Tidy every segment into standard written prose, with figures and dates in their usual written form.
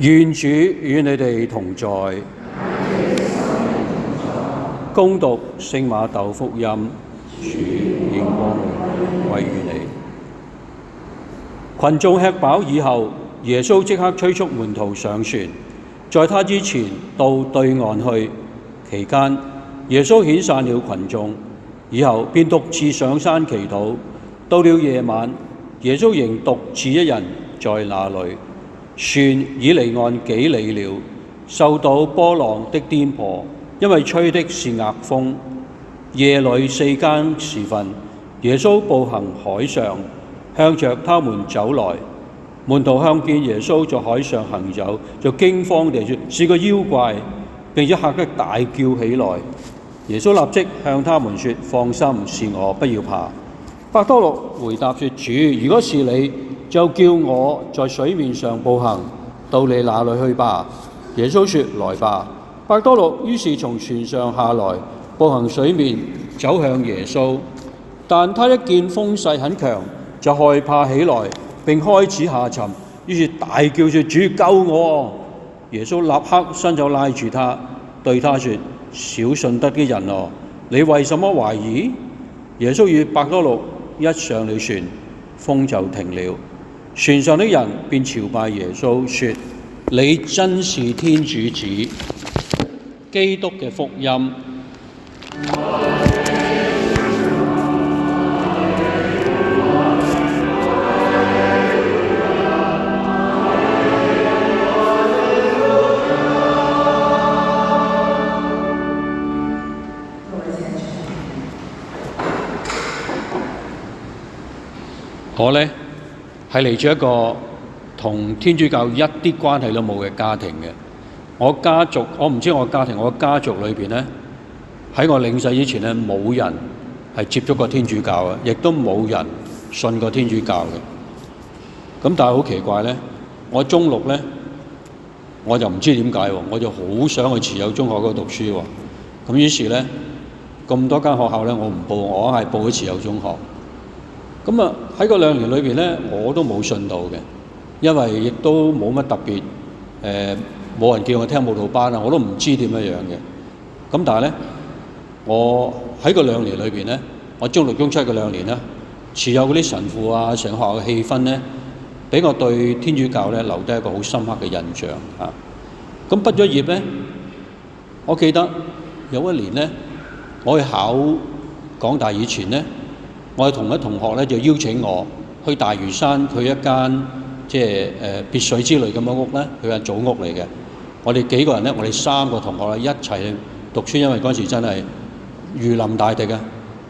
願主與你哋同在。恭讀聖馬竇福音，主應光榮歸於你。群眾吃飽以後，耶穌即刻催促門徒上船，在他之前到對岸去。期間，耶穌遣散了群眾，以後便獨自上山祈禱。到了夜晚，耶穌仍獨自一人在那裏。船已離岸幾里了，受到波浪的顛簸，因為吹的是逆風。夜裏4更時分，耶穌步行海上，向着他們走來。門徒看見耶穌在海上行走，就驚慌地說：是個妖怪，並且嚇得大叫起來。耶穌立即向他們說：放心，是我，不要怕。伯多祿回答說：主，如果是你，就叫我在水面上步行到你那裏去吧。耶穌說：來吧。伯多祿於是從船上下來，步行水面走向耶穌。但他一見風勢很強，就害怕起來，並開始下沉，於是大叫說：主，救我！耶穌立刻伸手拉住他，對他說：小信德的人哦，你為什麼懷疑？耶穌與伯多祿一上了船，風就停了。船上的人便朝拜耶穌，說：你真是天主子，基督嘅福音。我呢，係嚟自一個同天主教一啲關係都冇嘅家庭嘅。我家族，我唔知我家庭，我家族裏邊呢，喺我領洗之前呢，冇人係接觸過天主教嘅，亦都冇人信過天主教嘅。咁但係好奇怪呢，我中六呢，我就唔知點解喎，我就好想去慈幼中學嗰度讀書喎。咁於是呢，咁多間學校呢，我唔報，我係報咗慈幼中學。咁啊喺嗰2年裏邊咧，我都冇信到嘅，因為亦都冇乜特別，冇人叫我聽慕道班啊，我都唔知點樣樣嘅。咁但係咧，我喺嗰2年裏邊咧，我中6、中7嗰2年咧，持有嗰啲神父啊，成學校嘅氣氛咧，俾我對天主教咧留低一個好深刻嘅印象啊。咁畢咗業咧，我記得有一年咧，我去考港大以前咧，我嘅同學咧就邀請我去大嶼山，去一間即係別墅之類咁嘅屋咧，佢係祖屋嚟嘅。我哋幾個人咧，我哋3個同學咧一齊去讀書，因為嗰陣時真係如臨大敵啊。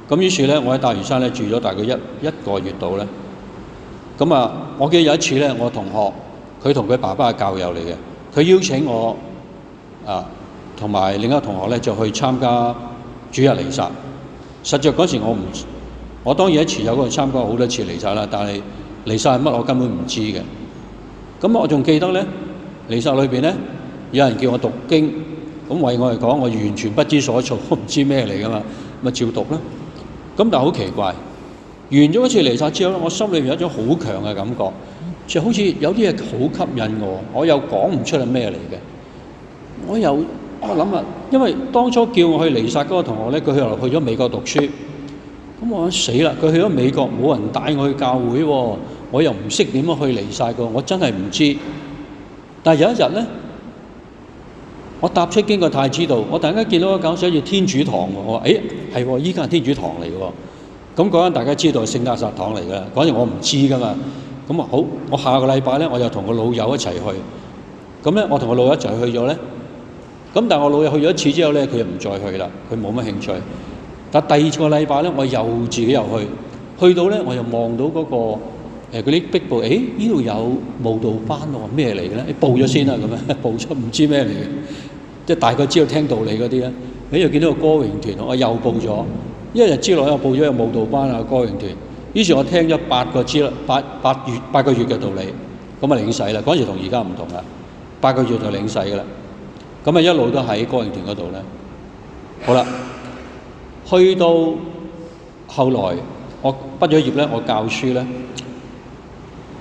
咁於是咧，我喺大嶼山咧住咗大概一個月度咧。咁啊，我記得有一次咧，我同學佢同佢爸爸係教友嚟嘅，佢邀請我啊同埋另一個同學咧就去參加主日彌撒。實際嗰時我當然喺慈幼嗰度參加好多次彌撒啦，但係彌撒係乜我根本唔知嘅。咁我仲記得咧，彌撒裏邊咧有人叫我讀經，咁為我嚟講，我完全不知所措，我唔知咩嚟噶嘛，咪照讀啦。咁但係好奇怪，完咗嗰次彌撒之後咧，我心裏邊有一種好強嘅感覺，就好似有啲嘢好吸引我又講唔出係咩嚟嘅。我諗啊，因為當初叫我去彌撒嗰個同學咧，佢後來去咗美國讀書。咁我死啦！佢去咗美國，冇人帶我去教會喎，我又唔識點樣去彌撒㗎，我真係唔知。但係有一日咧，我搭車經過太子道，我突然間見到個教寫住天主堂喎，我話：係喎，依間係天主堂嚟嘅喎。咁嗰間大家知道係聖亞薩堂嚟㗎，嗰陣我唔知㗎嘛。咁啊好，我下個禮拜咧，我就同個老友一齊去。咁咧，我同個老友一齊去咗咧。咁但係我老友去咗一次之後咧，佢就唔再去啦，佢冇乜興趣。但第2個禮拜咧，我又自己又去到咧，我又望到嗰個嗰啲壁報，呢度有慕道班喎，咩嚟嘅咧？報咗先啦，咁樣報咗唔知咩嚟嘅，即係大概知道聽道理嗰啲咧。又見到個歌詠團，我又報咗。1日之內我報咗個慕道班啊，歌詠團。於是我聽咗8個月嘅道理，咁啊領洗啦。嗰陣時同而家唔同啦，8個月就領洗噶啦。咁啊一路都喺歌詠團嗰度咧。好啦。去到後來，我畢咗業咧，我教書咧。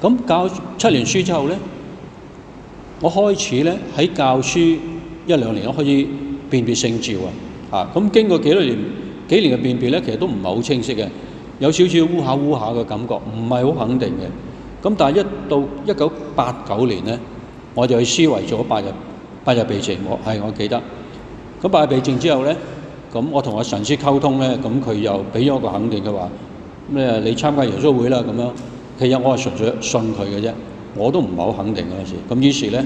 咁教7年書之後咧，我開始咧喺教書一兩年，我開始辨別聖召咁經過幾年嘅辨別咧，其實都唔係好清晰嘅，有少少烏下嘅感覺，唔係好肯定嘅。咁但係一到1989年咧，我就去思維咗8日避靜，我記得。咁8日避靜之後咧，咁我同我神師溝通咧，咁佢又俾咗個肯定嘅話，咁你參加耶穌會啦咁樣。其實我係純粹信佢嘅啫，我都唔係好肯定嗰陣時。咁於是咧，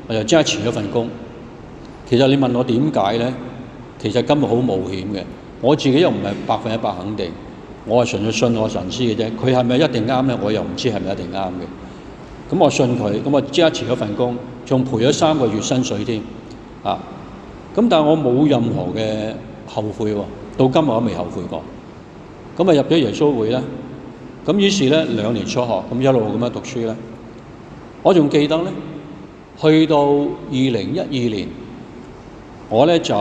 我就即刻辭咗份工。其實你問我點解咧？其實根本好冒險嘅，我自己又唔係100%肯定，我係純粹信我神師嘅啫。佢係咪一定啱咧？我又唔知係咪一定啱嘅。咁我信佢，咁我即刻辭咗份工，仲賠咗3個月薪水添。咁但係我冇任何嘅後悔喎，到今日我都未後悔過。咁入咗耶穌會咧，咁於是咧2年初學，咁一路咁樣讀書咧。我仲記得咧，去到2012年，我咧就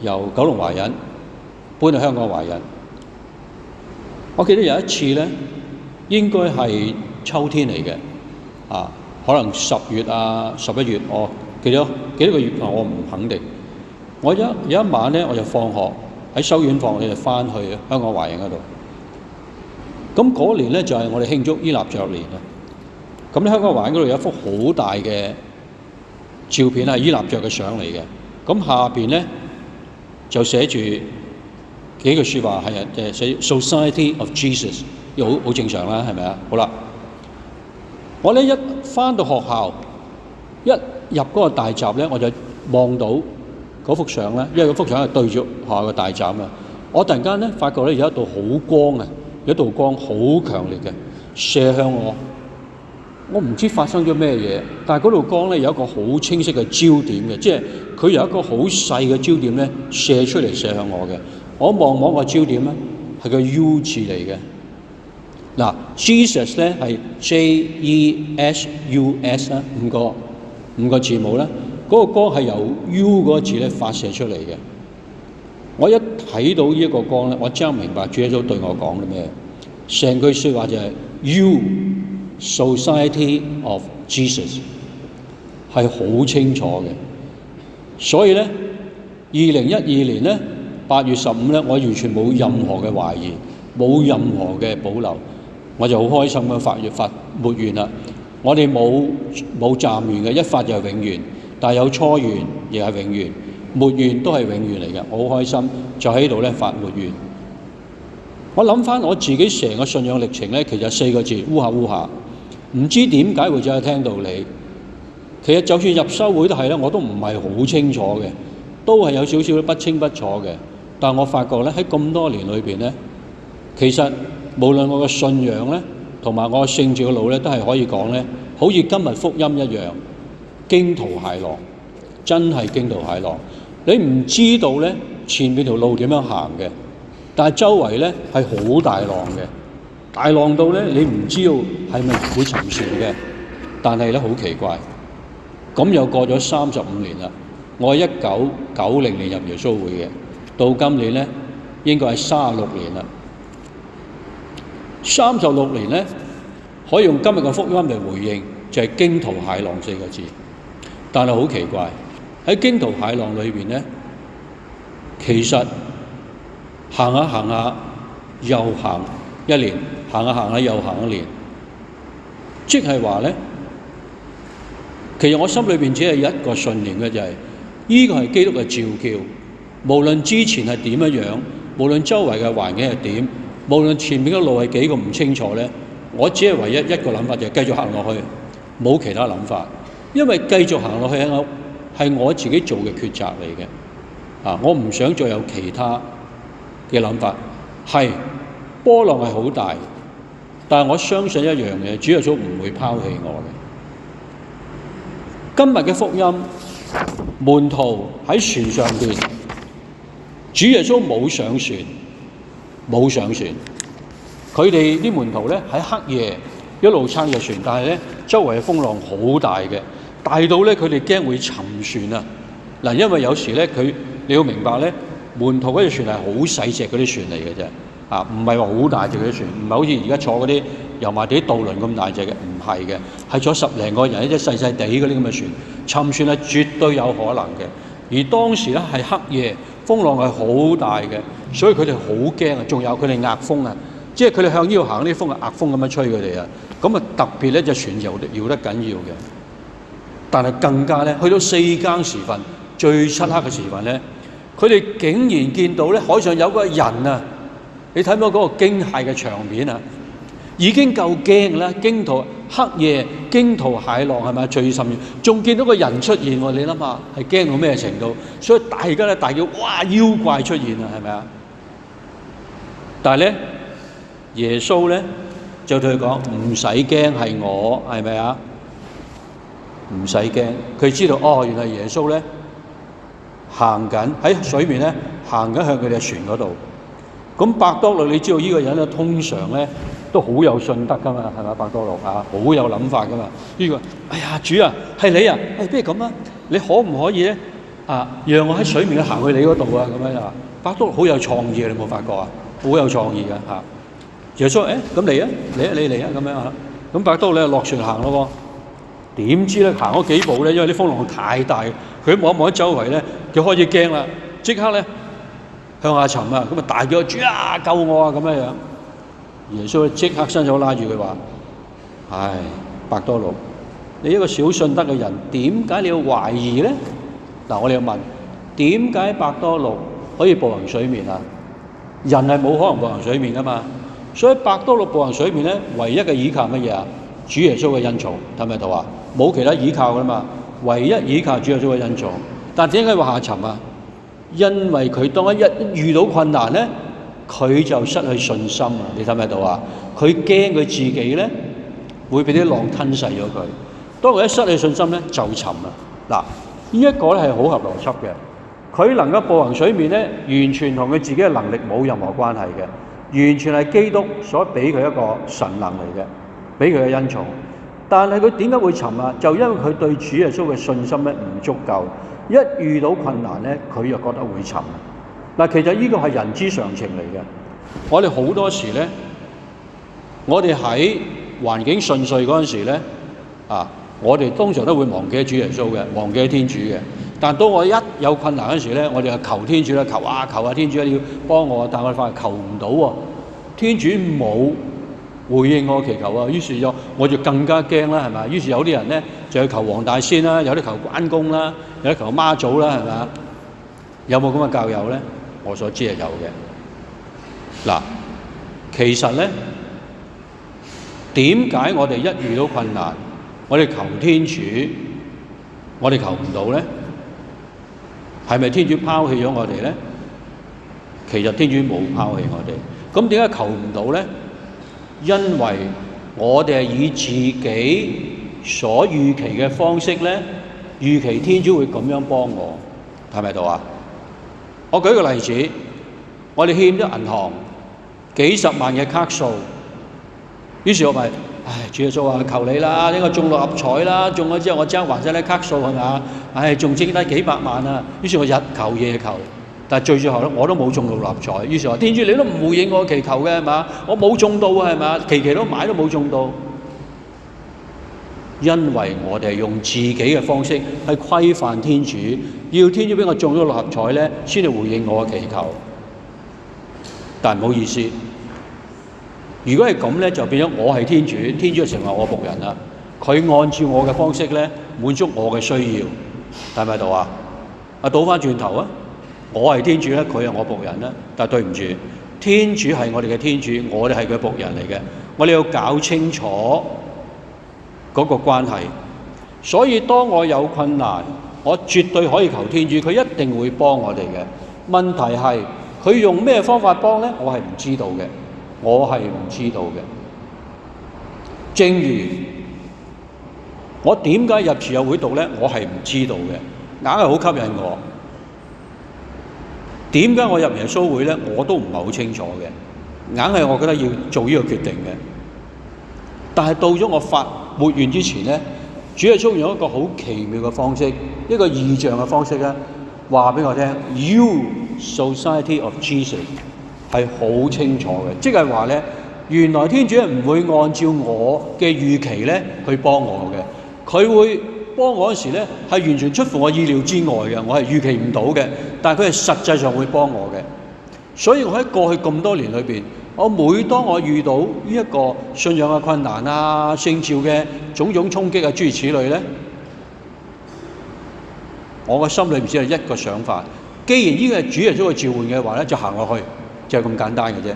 由九龍華仁搬去香港華仁。我記得有一次咧，應該係秋天嚟嘅，可能10月11月，我幾多個月我唔肯定。我有一晚咧，我就放學喺修院放，我就翻去香港華仁嗰度。咁嗰年咧就係我哋慶祝伊納爵年啦。咁香港華仁嗰度有一幅好大嘅照片係伊納爵嘅相嚟嘅。咁下邊咧就寫住幾句説話，係寫 Society of Jesus， 好正常啦，係咪啊？好啦，我咧一翻到學校，一入嗰個大閘咧，我就望到嗰幅相咧，因為嗰幅相係對住學校嘅大閘啊。我突然間咧發覺咧有一道好光啊，有一道光好強烈嘅射向我。我唔知發生咗咩嘢，但係嗰道光咧有一個好清晰嘅焦點嘅，即係佢有一個好細嘅焦點咧射出嚟射向我嘅。我望個焦點咧係個 U 字嚟嘅。嗱 ，Jesus 咧係 JESUS 啦，5個字母啦。嗰個光係由 U 嗰個字咧發射出嚟嘅。我一睇到呢一個光咧，我即刻明白主耶穌對我講啲咩。成句説話就係 You Society of Jesus， 係好清楚嘅。所以咧，2012年咧8月15咧，我完全冇任何嘅懷疑，冇任何嘅保留，我就好開心咁發沒完啦。我哋冇暫完嘅，一發就係永遠，但係有初完亦係永遠，沒完都係永遠嚟嘅。我好開心，就喺度咧發沒完。我諗翻我自己成個信仰歷程咧，其實4個字：烏下。唔知點解會走去聽道理。其實就算入修會都係咧，我都唔係好清楚嘅，都係有少少不清不楚嘅。但我發覺咧喺咁多年裏邊咧，其實無論我嘅信仰咧，同埋我嘅聖召嘅路咧，都係可以講咧，好似今日福音一樣，驚濤駭浪，真係驚濤駭浪。你唔知道咧前面條路點樣行嘅，但係周圍咧係好大浪嘅。大浪到咧，你唔知道係咪會沉船嘅，但係咧好奇怪，咁又過咗35年啦。我係1990年入耶穌會嘅，到今年咧應該係36年啦。36年咧，可以用今日嘅福音嚟回應，就係驚濤駭浪4個字。但係好奇怪，喺驚濤駭浪裏邊咧，其實行下又行1年，行下又行1年，即係話咧，其實我心裏邊只係一個信念嘅，就係呢個係基督嘅召叫。無論之前係點樣，無論周圍嘅環境係點，無論前面嘅路係幾個唔清楚咧，我只係唯一一個諗法，就係繼續行落去，冇其他諗法。因為繼續行落去係我自己做嘅抉擇嚟嘅。我唔想再有其他嘅諗法。係波浪係好大，但係我相信一樣嘢，主耶穌唔會拋棄我嘅。今日嘅福音，門徒喺船上邊，主耶穌冇上船，佢哋啲門徒咧喺黑夜一路撐隻船，但係咧周圍嘅風浪好大嘅，大到咧佢哋驚會沉船啊！嗱，因為有時咧你要明白咧，門徒嗰隻船係好細隻嗰啲船嚟嘅啫。唔係話好大隻嘅船，唔係好似而家坐嗰啲油麻地渡輪咁大隻嘅，唔係嘅，係坐10零個人一隻細細地嗰啲咁嘅船，沉船係絕對有可能嘅。而當時咧係黑夜，風浪係好大嘅，所以佢哋好驚啊！仲有佢哋壓風啊，即係佢哋向呢度行，啲風係壓風咁樣吹佢哋啊。咁啊特別咧隻船搖得緊要嘅，但係更加咧去到4更時分，最漆黑嘅時分咧，佢哋竟然見到咧海上有個人啊！你睇到嗰個驚嚇嘅場面啊，已經夠驚啦！驚濤黑夜，驚濤駭浪係咪？最甚至仲見到個人出現喎！你諗下係驚到咩程度？所以大家咧大叫：哇！妖怪出現啦，係咪啊？但係咧，耶穌咧就對佢講：唔使驚，係我，係咪啊？唔使驚，佢知道哦，原來耶穌咧行緊喺水面咧，行緊向佢哋嘅船嗰度。咁伯多祿，你知道呢個人咧，通常咧都好有信德噶嘛，係咪？伯多祿啊，好有諗法噶嘛。呢個，哎呀，主啊，係你啊，不如咁啊，你可唔可以咧讓我喺水面行去你嗰度啊？咁樣啊，伯多祿好有創意嘅，你冇發覺啊？好有創意嘅嚇。耶穌咁嚟啊，你嚟啊，咁樣嚇。咁伯多祿咧落船行咯喎，點知咧行咗幾步咧，因為啲風浪太大，佢望一望喺周圍咧，佢開始驚啦，即刻咧向下沉啊！咁啊大叫：主啊，救我啊！咁樣樣，耶穌即刻伸手拉住佢話：唉，伯多祿，你一個小信德嘅人，點解你要懷疑咧？嗱，我哋要問：點解伯多祿可以步行水面啊？人係冇可能步行水面噶嘛，所以伯多祿步行水面咧，唯一嘅依靠乜嘢啊？主耶穌嘅恩寵，睇唔睇到啊？冇其他依靠噶嘛，唯一依靠主耶穌嘅恩寵。但點解會下沉啊？因為佢當一遇到困難咧，佢就失去信心啊！你睇唔睇到啊？佢驚佢自己咧會俾啲浪吞噬咗佢。當佢一失去信心咧，就沉啦。嗱，呢一個咧係好合邏輯嘅。佢能夠步行水面咧，完全同佢自己嘅能力冇任何關係嘅，完全係基督所俾佢一個神能嚟嘅，俾佢嘅恩寵。但係佢點解會沉啊？就因為佢對主耶穌嘅信心咧唔足夠。一遇到困難咧，佢又覺得會沉。嗱，其實呢個係人之常情嚟嘅。我哋好多時咧，我哋喺環境順遂嗰陣時咧，我哋通常都會忘記主耶穌嘅，忘記天主嘅。但當我一有困難嗰陣時咧，我哋就求天主啦，求下天主你要幫我，但我哋發現求唔到喎，天主冇回應我祈求啊，於是我就更加驚啦，係咪？於是有啲人咧就去求黃大仙啦，有啲求關公啦，有啲求媽祖啦，係咪？有冇咁嘅教友咧？我所知係有嘅。嗱，其實咧，點解我哋一遇到困難，我哋求天主，我哋求唔到咧？係咪天主拋棄咗我哋咧？其實天主冇拋棄我哋。咁點解求唔到咧？因為我哋係以自己所預期嘅方式咧，預期天主會咁樣幫我，係咪到啊？我舉個例子，我哋欠咗銀行幾十萬嘅卡數，於是我咪，主耶穌話求你啦，應該中六合彩啦，中咗之後我將還晒啲卡數係咪？仲剩低幾百萬啊！於是我日求夜求。但係最後咧，我都冇中到六合彩。於是話：天主你都唔回應我祈求嘅係嘛？我冇中到係嘛？期都買都冇中到，因為我哋係用自己嘅方式去規範天主，要天主俾我中咗六合彩咧，先至回應我嘅祈求。但係唔好意思，如果係咁咧，就變咗我係天主，天主就成為我僕人啦。佢按照我嘅方式咧，滿足我嘅需要，睇唔睇到啊？倒翻轉頭啊！我係天主咧，佢係我僕人啦。但係對唔住，天主係我哋嘅天主，我哋係佢僕人嚟嘅。我哋要搞清楚嗰個關係。所以當我有困難，我絕對可以求天主，佢一定會幫我哋嘅。問題係佢用咩方法幫咧？我係唔知道嘅，我係唔知道嘅。正如我點解入慈幼會度咧？我係唔知道嘅，硬係好吸引我。點解我入耶穌會咧？我都唔係好清楚嘅，硬係我覺得要做呢個決定嘅。但係到咗我發沒完之前咧，主耶穌用一個好奇妙嘅方式，一個異象嘅方式咧，話俾我聽 ：You Society of Jesus 係好清楚嘅，即係話咧，原來天主係唔會按照我嘅預期咧去幫我嘅，佢會幫我嗰時咧係完全出乎我意料之外嘅，我係預期唔到嘅，但係佢係實際上會幫我嘅。所以我喺過去咁多年裏邊，我每當我遇到呢一個信仰嘅困難啊、聖召嘅種種衝擊啊諸如此類咧，我個心裏面只係一個想法，既然呢個係主耶穌嘅召喚嘅話咧，就行落去，就係咁簡單嘅啫，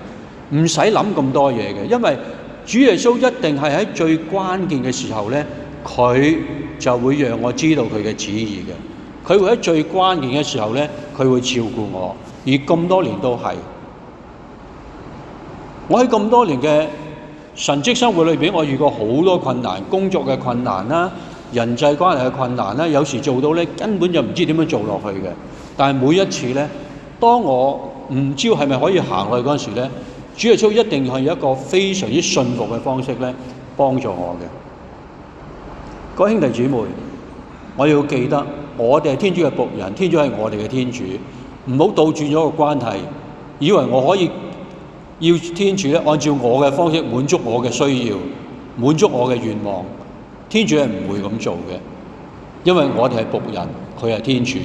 唔使諗咁多嘢嘅，因為主耶穌一定係喺最關鍵嘅時候咧，佢就會讓我知道佢嘅旨意嘅，佢會喺最關鍵嘅時候咧，佢會照顧我，而咁多年都係。我喺咁多年嘅神職生活裏邊，我遇過好多困難，工作嘅困難啦，人際關係嘅困難啦，有時做到咧根本就唔知點樣做落去嘅。但係每一次咧，當我唔知係咪可以行落去嗰陣時咧，主耶穌一定係有一個非常之信服嘅方式咧，幫助我嘅。各位兄弟姊妹，我要記得，我哋係天主嘅僕人，天主係我哋嘅天主，唔好倒轉咗個關係，以為我可以要天主咧按照我嘅方式滿足我嘅需要，滿足我嘅願望。天主係唔會咁做嘅，因為我哋係僕人，佢係天主。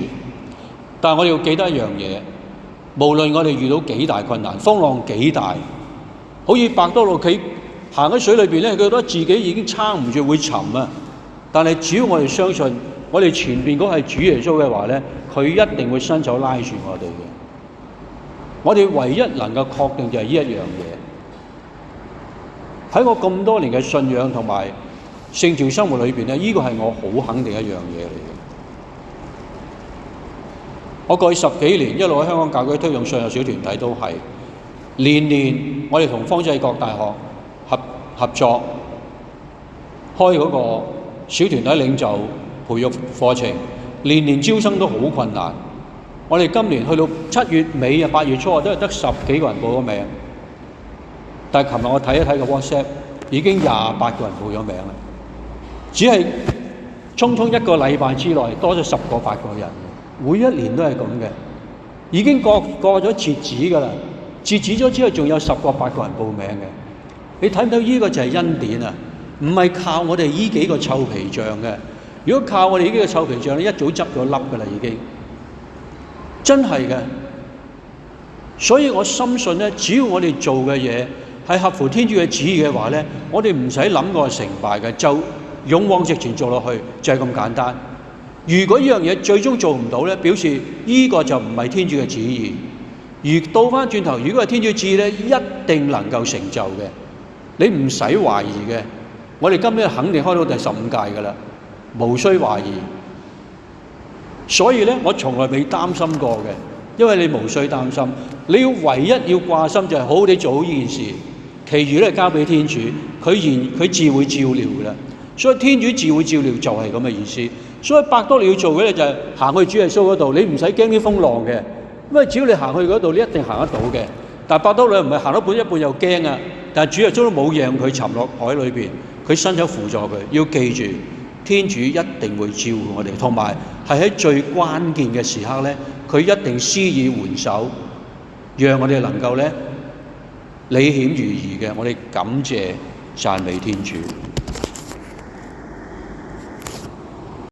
但係我哋要記得一樣嘢，無論我哋遇到幾大困難，風浪幾大，好似伯多祿佢行喺水裏邊咧，佢覺得自己已經撐唔住會沉啊。但係只要我哋相信，我哋前邊嗰係主耶穌嘅話咧，佢一定會伸手拉住我哋嘅。我哋唯一能夠確定就係呢一樣嘢。喺我咁多年嘅信仰同埋聖召生活裏邊咧，呢個係我好肯定一樣嘢嚟嘅。我過去10幾年一路喺香港教會推動信仰小團體都係，年年我哋同方濟各大學合作開嗰個小團體領袖培育課程，年年招生都好困難。我哋今年去到7月尾啊8月初都係得10幾個人報咗名，但係琴日我睇一睇個 WhatsApp 已經28個人報咗名啦，只係匆匆一個禮拜之內多咗10個8個人，每一年都係咁嘅，已經過咗截止㗎啦，截止咗之後仲有10個8個人報名嘅，你睇唔到呢個就係恩典啊？唔係靠我哋呢幾個臭皮匠嘅，如果靠我哋呢幾個臭皮匠咧，一早執咗笠㗎啦已經。真係嘅，所以我深信咧，只要我哋做嘅嘢係合乎天主嘅旨意嘅話咧，我哋唔使諗過成敗嘅，就勇往直前做落去，就係咁簡單。如果呢樣嘢最終做唔到咧，表示呢個就唔係天主嘅旨意。而倒翻轉頭，如果係天主嘅旨意咧，一定能夠成就嘅，你唔使懷疑嘅。我哋今日肯定開到第15屆㗎啦，無需懷疑。所以咧，我從來未擔心過嘅，因為你無需擔心，你要唯一要掛心就係好好地做好呢件事，其餘咧交俾天主，佢自會照料嘅啦。所以天主自會照料就係咁嘅意思。所以伯多祿要做嘅咧就係行去主耶穌嗰度，你唔使驚啲風浪嘅，因為只要你行去嗰度，你一定行得到嘅。但係伯多祿唔係行到一半又驚啊，但係主耶穌都冇讓佢沉落海裏邊，佢伸手輔助佢。要記住，天主一定會照顧我哋，同埋係喺最關鍵嘅時刻咧，佢一定施以援手，讓我哋能夠咧履險如夷嘅。我哋感謝讚美天主。